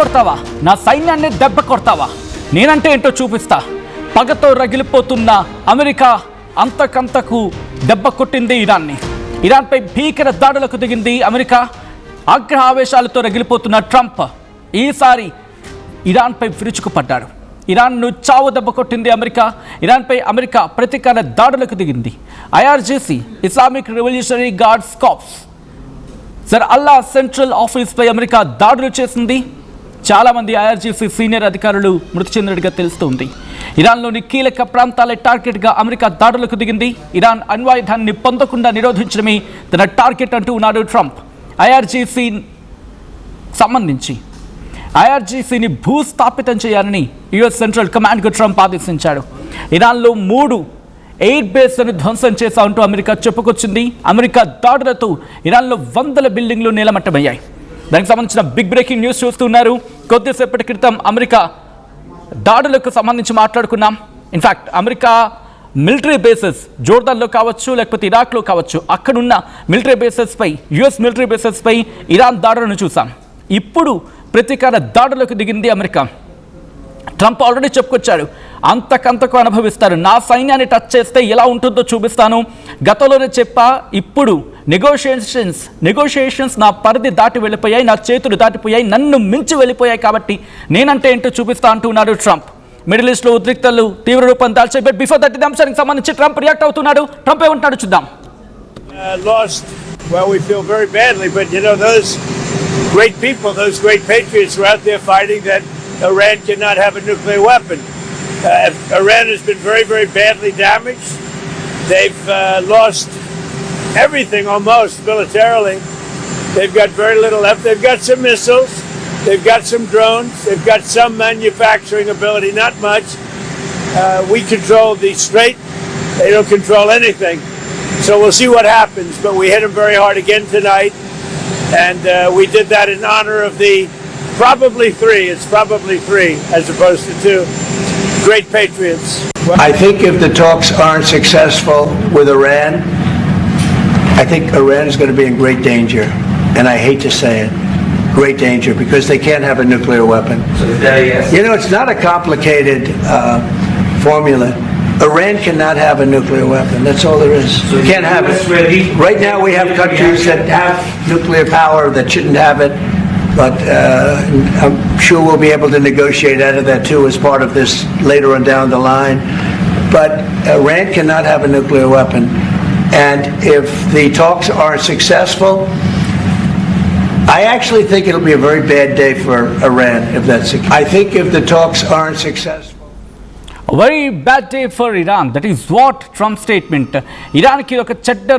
కొడతావా? నా సైన్యాన్ని దెబ్బ కొడతావా? నేనంటే ఏంటో చూపిస్తా. పగతో రగిలిపోతున్న అమెరికా అంతకంతకు దెబ్బ కొట్టింది ఇరాన్ని. ఇరాన్పై భీకర దాడులకు దిగింది అమెరికా. ఆగ్రహ ఆవేశాలతో రగిలిపోతున్న ట్రంప్ ఈసారి ఇరాన్పై విరుచుకుపడ్డాడు. ఇరాన్ను చావు దెబ్బ కొట్టింది అమెరికా. ఇరాన్పై అమెరికా ప్రతీకార దాడులకు దిగింది. IRGC Islamic revolutionary guards corps సర్ అల్లా సెంట్రల్ ఆఫీస్పై అమెరికా దాడులు చేసింది. చాలామంది ఐఆర్జీసీ సీనియర్ అధికారులు మృతి చెందినట్టుగా తెలుస్తోంది. ఇరాన్లోని కీలక ప్రాంతాలే టార్గెట్గా అమెరికా దాడులకు దిగింది. ఇరాన్ అణ్వాయుధాన్ని పొందకుండా నిరోధించడమే తన టార్గెట్ అంటూ ఉన్నాడు ట్రంప్. ఐఆర్జీసీని భూస్థాపితం చేయాలని యుఎస్ సెంట్రల్ కమాండ్కు ట్రంప్ ఆదేశించాడు. ఇరాన్లో 3 ఎయిర్ బేస్లను ధ్వంసం చేశామంటూ అమెరికా చెప్పుకొచ్చింది. అమెరికా దాడులతో ఇరాన్లో వందల బిల్డింగ్లు నేలమట్టమయ్యాయి. దానికి సంబంధించిన బిగ్ బ్రేకింగ్ న్యూస్ చూస్తున్నారు. కొద్దిసేపటి క్రితం అమెరికా దాడులకు సంబంధించి మాట్లాడుకున్నాం. ఇన్ఫ్యాక్ట్ అమెరికా మిలిటరీ బేసెస్ జోర్దాన్లో కావచ్చు, లేకపోతే ఇరాక్లో కావచ్చు, అక్కడున్న మిలిటరీ బేసెస్పై, యుఎస్ మిలిటరీ బేసెస్పై ఇరాన్ దాడులను చూసాం. ఇప్పుడు ప్రతీకార దాడులకు దిగింది అమెరికా. ట్రంప్ ఆల్రెడీ చెప్పుకొచ్చాడు, అంతకంతకు అనుభవిస్తారు, నా సైన్యాన్ని టచ్ చేస్తే ఎలా ఉంటుందో చూపిస్తాను. గతంలోనే చెప్పా, ఇప్పుడు నెగోషియేషన్స్ నా పరిధి దాటి వెళ్ళిపోయాయి, నా చేతులు దాటిపోయాయి, నన్ను మించి వెళ్ళిపోయాయి, కాబట్టి నేనంటే ఏంటో చూపిస్తా అంటున్నాడు ట్రంప్. మిడిల్ ఈస్ట్లో ఉద్రిక్తలు తీవ్ర రూపం దాల్చాయి. బట్ బిఫోర్ దట్ ఈ అంశానికి సంబంధించి ట్రంప్ రియాక్ట్ అవుతున్నాడు. ట్రంప్ ఏమంటున్నాడు చూద్దాం. Lost, well, we feel very badly, but you know, those great people, those great patriots were out there fighting that Iran cannot have a nuclear weapon. Iran has been very, very badly damaged. They've lost everything almost militarily. They've got very little left. They've got some missiles. They've got some drones. They've got some manufacturing ability, not much. We control the strait. They don't control anything. So we'll see what happens. But we hit them very hard again tonight. And we did that in honor of the probably 3. It's probably 3 as opposed to 2. Great patriots. I think if the talks aren't successful with Iran, I think Iran is going to be in great danger. And I hate to say it. Great danger, because they can't have a nuclear weapon. You know, it's not a complicated formula. Iran cannot have a nuclear weapon. That's all there is. So you can't have it. Right now we have countries that have nuclear power that shouldn't have it, but I'm sure we'll be able to negotiate out of that too as part of this later on down the line. But Iran cannot have a nuclear weapon. And if the talks aren't successful, I actually think it'll be a very bad day for Iran if that's the case. I think if the talks aren't successful. A very bad day for Iran. That is what Trump's statement. ఇరాన్కి ఒక చెడ్డ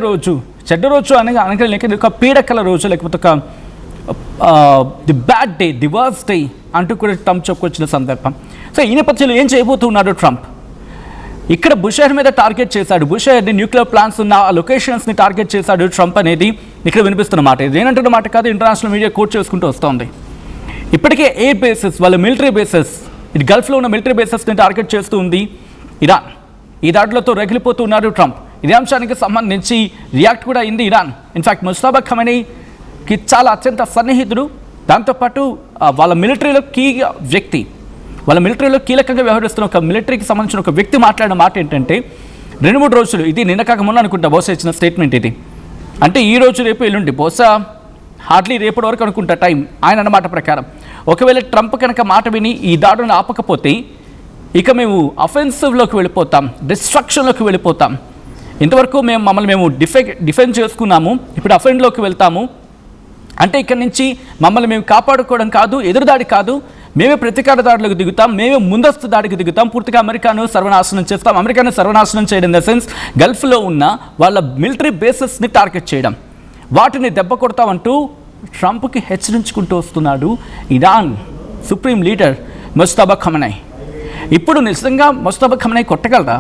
రోజు అనగా లేక ఒక పీడకల రోజు, లేకపోతే ఒక the bad day, the worst day అంటూ కూడా ట్రంప్ చెప్పుకొచ్చిన సందర్భం. సో ఈ నేపథ్యంలో ఏం చేయబోతున్నాడు ట్రంప్? ఇక్కడ బుషైర్ మీద టార్గెట్ చేశాడు. బుషైర్ని న్యూక్లియర్ ప్లాంట్స్ ఉన్న ఆ లొకేషన్స్ని టార్గెట్ చేశాడు ట్రంప్ అనేది ఇక్కడ వినిపిస్తున్న మాట. ఇది నేనంటున్న మాట కాదు, ఇంటర్నేషనల్ మీడియా కోట్ చేసుకుంటూ వస్తుంది. ఇప్పటికే ఎయిర్ బేసెస్, వాళ్ళ మిలిటరీ బేసెస్, ఇటు గల్ఫ్లో ఉన్న మిలిటరీ బేసెస్ని టార్గెట్ చేస్తూ ఉంది ఇరాన్. ఈ దాడులతో రగిలిపోతూ ఉన్నాడు ట్రంప్. ఇదే అంశానికి సంబంధించి రియాక్ట్ కూడా అయింది ఇరాన్. ఇన్ఫ్యాక్ట్ ముస్తఫా ఖమేనీకి చాలా అత్యంత సన్నిహితుడు, దాంతోపాటు వాళ్ళ మిలిటరీలో వ్యక్తి, వాళ్ళ మిలిటరీలో కీలకంగా వ్యవహరిస్తున్న ఒక మిలిటరీకి సంబంధించిన ఒక వ్యక్తి మాట్లాడిన మాట ఏంటంటే, 2-3 రోజులు, ఇది నిన్న కాక మొన్న అనుకుంటా బహుశా ఇచ్చిన స్టేట్మెంట్ ఇది, అంటే ఈ రోజు రేపు ఎల్లుండి, బహుశా హార్డ్లీ రేపటి వరకు అనుకుంటా టైం ఆయన అన్నమాట ప్రకారం. ఒకవేళ ట్రంప్ కనుక మాట విని ఈ దాడులను ఆపకపోతే ఇక మేము అఫెన్సివ్లోకి వెళ్ళిపోతాం, డిస్ట్రక్షన్లోకి వెళ్ళిపోతాం. ఇంతవరకు మమ్మల్ని మేము డిఫెండ్ చేసుకున్నాము, ఇప్పుడు అఫెండ్లోకి వెళ్తాము. అంటే ఇక్కడి నుంచి మమ్మల్ని మేము కాపాడుకోవడం కాదు, ఎదురుదాడి కాదు, మేమే ప్రతీకార దాడులకు దిగుతాం, మేమే ముందస్తు దాడికి దిగుతాం, పూర్తిగా అమెరికాను సర్వనాశనం చేస్తాం. అమెరికాను సర్వనాశనం చేయడం ఇన్ ద సెన్స్ గల్ఫ్లో ఉన్న వాళ్ళ మిలిటరీ బేసెస్ని టార్గెట్ చేయడం, వాటిని దెబ్బ కొడతామంటూ ట్రంప్కి హెచ్చరించుకుంటూ వస్తున్నాడు Iran supreme leader Mustafa Khamenei. ఇప్పుడు నిజంగా ముస్తఫా ఖమేనీ కొట్టగలరా?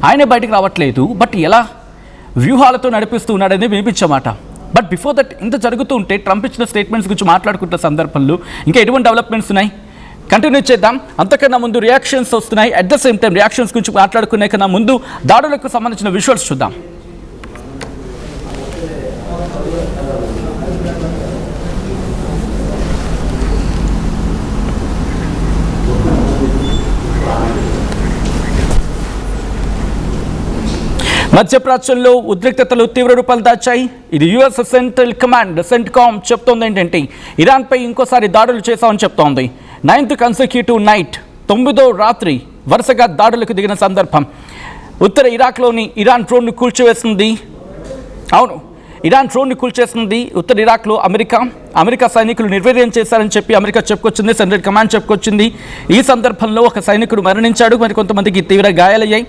ఆయన బయటకు రావట్లేదు, బట్ ఎలా వ్యూహాలతో నడిపిస్తూ ఉన్నాడనేది వినిపించమాట. బట్ బిఫోర్ దట్ ఇంత జరుగుతూ ఉంటే ట్రంప్ ఇచ్చిన స్టేట్మెంట్స్ గురించి మాట్లాడుకుంటున్న సందర్భంలో ఇంకా ఎటువంటి డెవలప్మెంట్స్ ఉన్నాయి కంటిన్యూ చేద్దాం. అంతకన్నా ముందు రియాక్షన్స్ వస్తున్నాయి. At the same time reactions గురించి మాట్లాడుకునే కన్నా ముందు దాడులకు సంబంధించిన విజువల్స్ చూద్దాం. మధ్యప్రాచ్యంలో ఉద్రిక్తతలు తీవ్ర రూపాలు దాచాయి. ఇది యుఎస్ సెంట్రల్ కమాండ్ సెంట్కామ్ చెప్తోంది ఏంటంటే ఇరాన్పై ఇంకోసారి దాడులు చేశామని చెప్తోంది. 9th కన్సిక్యూటివ్ నైట్, 9వ రాత్రి వరుసగా దాడులకు దిగిన సందర్భం. ఉత్తర ఇరాక్లోని ఇరాన్ డ్రోన్ను కూల్చివేసింది. అవును, ఇరాన్ డ్రోన్ను కూల్చేసింది. ఉత్తర ఇరాక్లో అమెరికా సైనికులు నిర్వీర్యం చేశారని చెప్పి అమెరికా చెప్పుకొచ్చింది, సెంట్రల్ కమాండ్ చెప్పుకొచ్చింది. ఈ సందర్భంలో ఒక సైనికుడు మరణించాడు, మరికొంతమందికి తీవ్ర గాయాలయ్యాయి.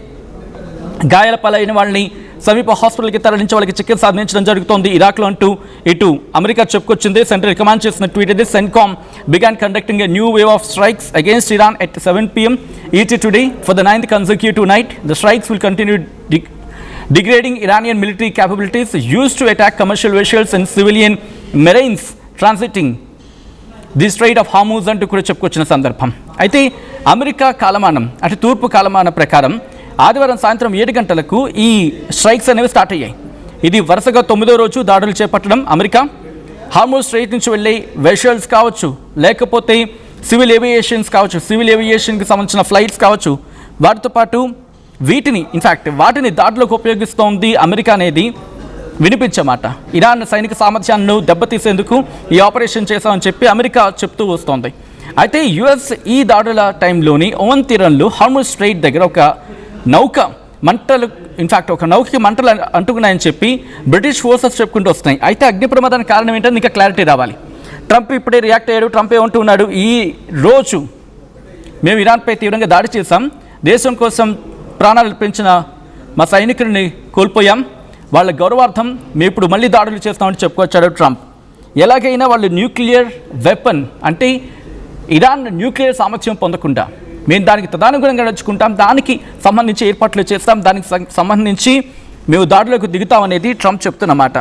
గాయాల పాలైన వాళ్ళని సమీప హాస్పిటల్కి తరలించి వాళ్ళకి చికిత్స అందించడం జరుగుతోంది ఇరాక్లో అంటూ ఇటు అమెరికా చెప్పుకొచ్చింది. సెంట్రల్ కమాండ్ చేసిన ట్వీట్ ఇది. CENTCOM began conducting a new wave of strikes against Iran at 7 p.m. ET today for the 9th consecutive night. The strikes will continue degrading Iranian military capabilities used to attack commercial vessels and civilian marines transiting the straight of Hormuz అంటూ కూడా చెప్పుకొచ్చిన సందర్భం. అయితే America కాలమానం అటు తూర్పు కాలమాన ప్రకారం ఆదివారం సాయంత్రం 7 గంటలకు ఈ స్ట్రైక్స్ అనేవి స్టార్ట్ అయ్యాయి. ఇది వరుసగా 9వ రోజు దాడులు చేపట్టడం. అమెరికా హార్మూజ్ స్ట్రైట్ నుంచి వెళ్ళే వెషల్స్ కావచ్చు, లేకపోతే సివిల్ ఏవియేషన్కి సంబంధించిన ఫ్లైట్స్ కావచ్చు, వాటితో పాటు వాటిని దాడులకు ఉపయోగిస్తోంది అమెరికా అనేది వినిపించమాట. ఇరాన్ సైనిక సామర్థ్యాన్ని దెబ్బతీసేందుకు ఈ ఆపరేషన్ చేశామని చెప్పి అమెరికా చెప్తూ వస్తోంది. అయితే యుఎస్ ఈ దాడుల టైంలోని ఒమన్ తీరంలో హార్మూజ్ స్ట్రైట్ దగ్గర ఒక నౌకకి మంటలు అంటుకున్నాయని చెప్పి బ్రిటిష్ ఫోర్సెస్ చెప్పుకుంటూ వస్తున్నాయి. అయితే అగ్ని ప్రమాదానికి కారణం ఏంటని ఇంకా క్లారిటీ రావాలి. ట్రంప్ ఇప్పుడే రియాక్ట్ అయ్యాడు. ట్రంప్ ఏమంటూ ఉన్నాడు, ఈ రోజు మేము ఇరాన్పై తీవ్రంగా దాడి చేశాం, దేశం కోసం ప్రాణాలు అర్పించిన మా సైనికుడిని కోల్పోయాం, వాళ్ళ గౌరవార్థం మేము ఇప్పుడు మళ్ళీ దాడులు చేస్తామని చెప్పుకొచ్చాడు ట్రంప్. ఎలాగైనా వాళ్ళు న్యూక్లియర్ వెపన్ అంటే ఇరాన్ న్యూక్లియర్ సామర్థ్యం పొందకుండా మేము దానికి తదనుగుణంగా నడుచుకుంటాం, దానికి సంబంధించి ఏర్పాట్లు చేస్తాం, దానికి సంబంధించి మేము దాడులకు దిగుతామనేది ట్రంప్ చెప్తున్నమాట.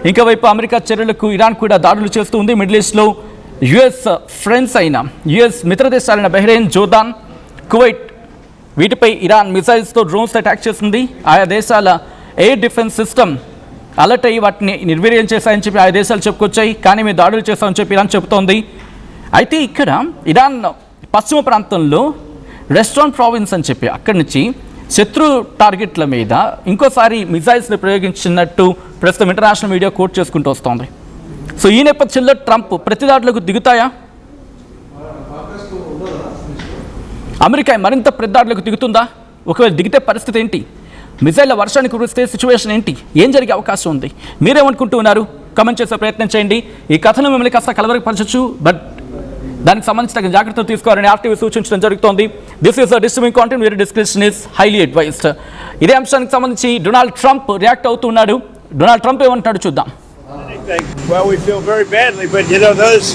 ఇంకోవైపు అమెరికా చర్యలకు ఇరాన్ కూడా దాడులు చేస్తూ ఉంది. మిడిల్ ఈస్ట్లో యుఎస్ మిత్రదేశాలైన బహ్రెయిన్, జోర్దాన్, కువైట్ వీటిపై ఇరాన్ మిసైల్స్తో డ్రోన్స్ అటాక్ చేసింది. ఆయా దేశాల ఎయిర్ డిఫెన్స్ సిస్టమ్ అలర్ట్ అయ్యి వాటిని నిర్వీర్యం చేశాయని చెప్పి ఆయా దేశాలు చెప్పుకొచ్చాయి. కానీ మేము దాడులు చేస్తామని చెప్పి ఇరాన్ చెబుతోంది. అయితే ఇక్కడ ఇరాన్ పశ్చిమ ప్రాంతంలో రెస్టారెంట్ ప్రావిన్స్ అని చెప్పి అక్కడి నుంచి శత్రు టార్గెట్ల మీద ఇంకోసారి మిసైల్స్ని ప్రయోగించినట్టు ప్రస్తుతం ఇంటర్నేషనల్ మీడియా కోట్ చేసుకుంటూ వస్తోంది. సో ఈ నేపథ్యంలో ట్రంప్ ప్రతిదాడులకు దిగుతాయా, అమెరికా మరింత ప్రతిదాడులకు దిగుతుందా, ఒకవేళ దిగితే పరిస్థితి ఏంటి, మిసైళ్ల వర్షానికి కురిస్తే సిచ్యువేషన్ ఏంటి, ఏం జరిగే అవకాశం ఉంది, మీరేమనుకుంటూ ఉన్నారు కామెంట్ చేసే ప్రయత్నం చేయండి. ఈ కథను మిమ్మల్ని కాస్త కలవరపరచచ్చు, బట్ దానికి సంబంధించిన జాగ్రత్తలు తీసుకోవాలని ఆర్టీవీ సూచించడం జరుగుతోంది. This is disturbing content, where description is highly advised. ఇదే అంశానికి సంబంధించి డొనాల్డ్ ట్రంప్ రియాక్ట్ అవుతున్నాడు. డొనాల్డ్ ట్రంప్ ఏమంటున్నాడు చూద్దాం. Well, we feel very badly, but you know, those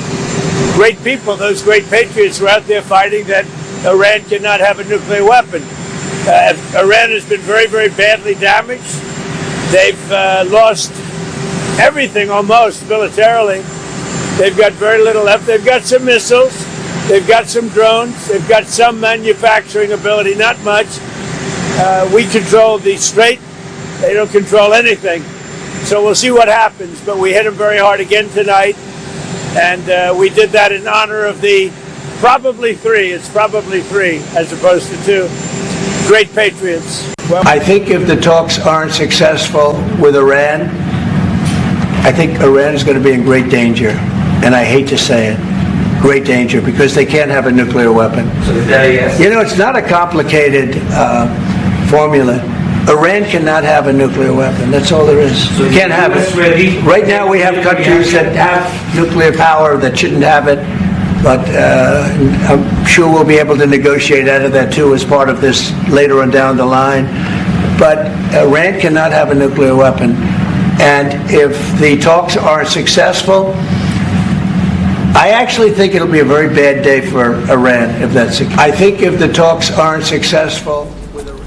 great people, those great patriots are out there fighting that Iran cannot have a nuclear weapon. Iran has been very, very badly damaged. They've lost everything almost militarily. They've got very little left. They've got some missiles. They've got some drones. They've got some manufacturing ability, not much. We control the strait. They don't control anything. So we'll see what happens. But we hit them very hard again tonight. And we did that in honor of the probably three as opposed to 2 great patriots. Well, I think if the talks aren't successful with Iran, I think Iran is going to be in great danger. And I hate to say it, great danger, because they can't have a nuclear weapon. You know, it's not a complicated formula. Iran cannot have a nuclear weapon. That's all there is. So can't have it. Right now we have countries that have nuclear power that shouldn't have it, but I'm sure we'll be able to negotiate out of that too as part of this later on down the line. But Iran cannot have a nuclear weapon. And if the talks aren't successful, I actually think it'll be a very bad day for Iran if that's the case. I think if the talks aren't successful with Iran.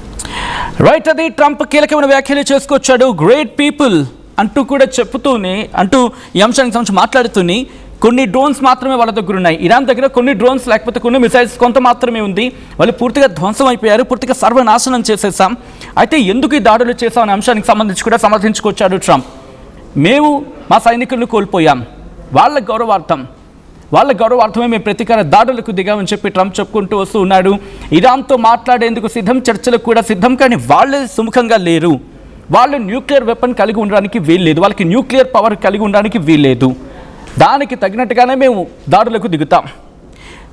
Right, అది Trump కీలకమైన వ్యాఖ్యలు చేసుకొచ్చాడు. Great people అంటూ కూడా చెప్తూనే ఈ అంశానికి సంబంధించి మాట్లాడుతూనే కొన్ని డ్రోన్స్ మాత్రమే వాళ్ళ దగ్గర ఉన్నాయి. ఇరాన్ దగ్గర కొన్ని డ్రోన్స్ లేకపోతే కొన్ని మిసైల్స్ కొంత మాత్రమే ఉంది. వాళ్ళు పూర్తిగా ధ్వంసం అయిపోయారు, పూర్తిగా సర్వనాశనం చేసేసాం. అయితే ఎందుకు ఈ దాడులు చేసామనే అంశానికి సంబంధించి కూడా సమర్థించుకొచ్చాడు ట్రంప్. మేము మా సైనికులను కోల్పోయాం, వాళ్ళ గౌరవార్థమే మేము ప్రతీకార దాడులకు దిగామని చెప్పి ట్రంప్ చెప్పుకుంటూ వస్తూ ఉన్నాడు. ఇరాన్తో మాట్లాడేందుకు సిద్ధం, చర్చలకు కూడా సిద్ధం, కానీ వాళ్ళే సుముఖంగా లేరు. వాళ్ళు న్యూక్లియర్ వెపన్ కలిగి ఉండడానికి వీల్లేదు, వాళ్ళకి న్యూక్లియర్ పవర్ కలిగి ఉండడానికి వీల్లేదు, దానికి తగినట్టుగానే మేము దాడులకు దిగుతాం.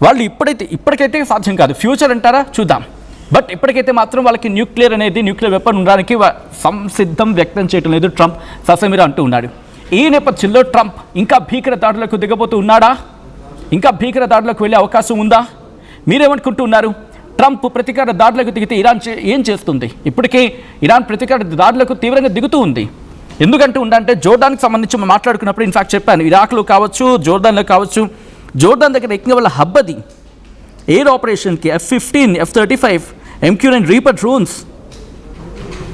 వాళ్ళు ఇప్పటికైతే సాధ్యం కాదు, ఫ్యూచర్ అంటారా చూద్దాం, బట్ ఇప్పటికైతే మాత్రం వాళ్ళకి న్యూక్లియర్ వెపన్ ఉండడానికి సంసిద్ధం వ్యక్తం చేయటం లేదు ట్రంప్ ససమిరా అంటూ ఉన్నాడు. ఈ నేపథ్యంలో ట్రంప్ ఇంకా భీకర దాడులకు దిగబోతూ ఉన్నాడా? ఇంకా భీకర దాడులకు వెళ్ళే అవకాశం ఉందా? మీరేమనుకుంటూ ఉన్నారు? ట్రంప్ ప్రతీకార దాడులకు దిగితే ఇరాన్ ఏం చేస్తుంది? ఇప్పటికే ఇరాన్ ప్రతీకార దాడులకు తీవ్రంగా దిగుతూ ఉంది. ఎందుకంటూ ఉందంటే జోర్డాన్కి సంబంధించి మనం మాట్లాడుకున్నప్పుడు ఇన్ఫాక్ట్ చెప్పాను, ఇరాక్లో కావచ్చు, జోర్డాన్లో కావచ్చు, జోర్డాన్ దగ్గర ఎక్కిన వాళ్ళ హబ్ అది. ఎయిర్ ఆపరేషన్కి F-15, F-35, MQ-9 reaper drones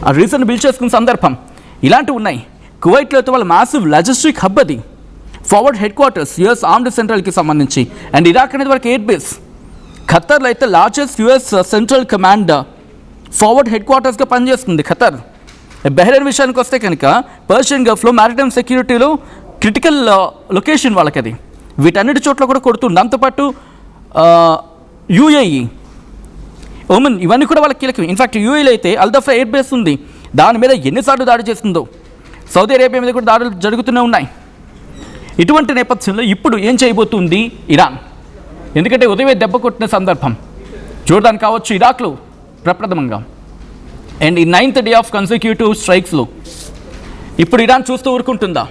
ఆ రీసెంట్ బిల్డ్ చేసుకున్న సందర్భం ఇలాంటివి ఉన్నాయి. కువైట్లో అయితే వాళ్ళ మాసివ్ లాజిస్టిక్ హబ్ అది, forward headquarters US armed సెంట్రల్కి సంబంధించి. అండ్ ఇరాక్ అనేది వాళ్ళకి ఎయిర్ బేస్. ఖతర్లో అయితే largest US central command forward head క్వార్టర్స్గా పనిచేస్తుంది ఖతర్. బహ్రెయిన్ విషయానికి వస్తే కనుక పర్షియన్ గల్ఫ్లో మ్యారిటైమ్ సెక్యూరిటీలో క్రిటికల్ లొకేషన్ వాళ్ళకి అది. వీటన్నిటి చోట్ల కూడా కొడుతుంది. దాంతోపాటు UAE, ఒమన్, ఇవన్నీ కూడా వాళ్ళకి కీలకం. ఇన్ఫాక్ట్ UAEలో అయితే అల్దఫ్రా ఎయిర్ బేస్ ఉంది, దాని మీద ఎన్నిసార్లు దాడి చేస్తుందో. సౌదీ అరేబియా మీద కూడా దాడులు జరుగుతూనే ఉన్నాయి. ఇటువంటి నేపథ్యంలో ఇప్పుడు ఏం చేయబోతుంది ఇరాన్? ఎందుకంటే ఉదయమే దెబ్బ కొట్టిన సందర్భం జోర్డాన్ కావచ్చు, ఇరాక్లో ప్రప్రథమంగా. అండ్ ఈ 9th డే ఆఫ్ కన్సిక్యూటివ్ స్ట్రైక్స్లో ఇప్పుడు ఇరాన్ చూస్తూ ఊరుకుంటుందా?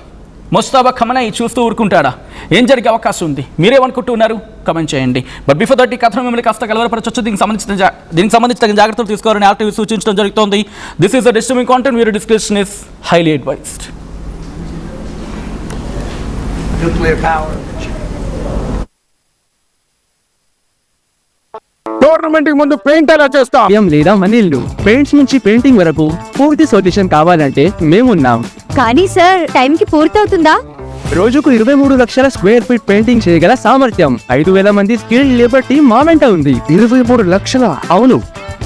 ముస్తాబా ఖమనై చూస్తూ ఊరుకుంటాడా? ఏం జరిగే అవకాశం ఉంది? మీరేమనుకుంటున్నారు? కమెంట్ చేయండి. బట్ బిఫోర్ దట్ ఈ కథను మిమ్మల్ని కాస్త కలవరపరచవచ్చు. దీనికి సంబంధించిన తగిన జాగ్రత్తలు తీసుకోవాలని RTV సూచించడం జరుగుతోంది. This is a disturbing content. Video description is highly advised. Nuclear power. Tournament ముందు పెయింట్ ఎలా చేస్తాం లేదా మనీళ్ళు పెయింట్స్ నుంచి పెయింటింగ్ వరకు పూర్తి సొల్యూషన్ కావాలంటే మేమున్నాం. కానీ సార్ టైంకి పూర్తవుతుందా? రోజుకు 23 లక్షల స్క్వేర్ ఫీట్ పెయింటింగ్ చేయగల సామర్థ్యం 5,000 మంది స్కిల్డ్ లేబర్ టీం మా వెంట ఉంది. 23 లక్షల? అవును.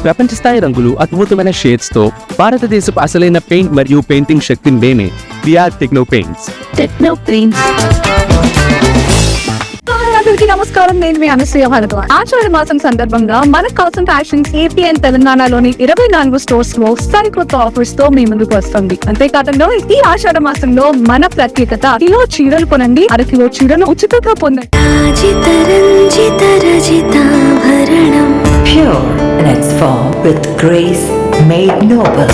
ప్రపంచ స్థాయి రంగులు, అద్భుతమైన షేడ్స్ తో భారతదేశపు అసలైన పెయింట్ మరియు పెయింటింగ్ శక్తిని మేమే. VR Techno Paints. నమస్కారం, నేను మీ అనసూయ భారద్వాజ్. ఆషాఢ మాసం సందర్భంగా మన కాసం ఫ్యాషన్స్ ఏపీ అండ్ తెలంగాణలోని 24 స్టోర్స్ లో సరికొత్త ఆఫర్స్ తో మీ ముందుకు వస్తుంది. అంతేకాదంలో ఈ ఆషాఢ మాసంలో మన ప్రత్యేకత, కిలో చీరలు కొనండి, అరకిలో చీరను ఉచితంగా పొందండి. Pure in its form with grace made noble.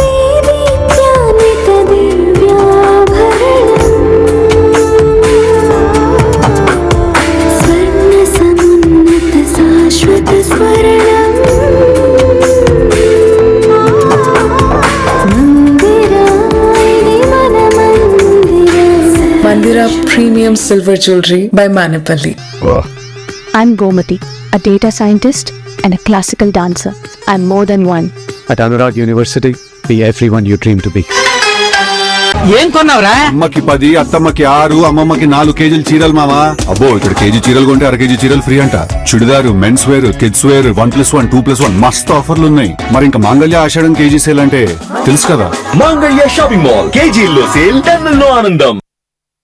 Mandira Premium Silver Jewelry by Manipali. I'm Gomati, a data scientist and a classical dancer. I'm more than one. At Anurag University, be everyone you dream to be. ఏం కొన్నావురా? అమ్మకి 10, అత్తమ్మకి 6, అమ్మమ్మకి 4 కేజీలు చీరలు మామా. అబ్బో, ఇక్కడ KG చీరలు కొంటే అర కేజీ చీరలు ఫ్రీ అంట. Churidar, men's wear, kids wear 1+1, 2+1 మస్తు ఆఫర్లు ఉన్నాయి. మరి ఇంకా మాంగళ్య ఆషాఢం కేజీ సేల్ అంటే తెలుసు కదా. మాంగళ్య షాపింగ్ మాల్ కేజీల్లో సేల్, టన్నుల్లో ఆనందం.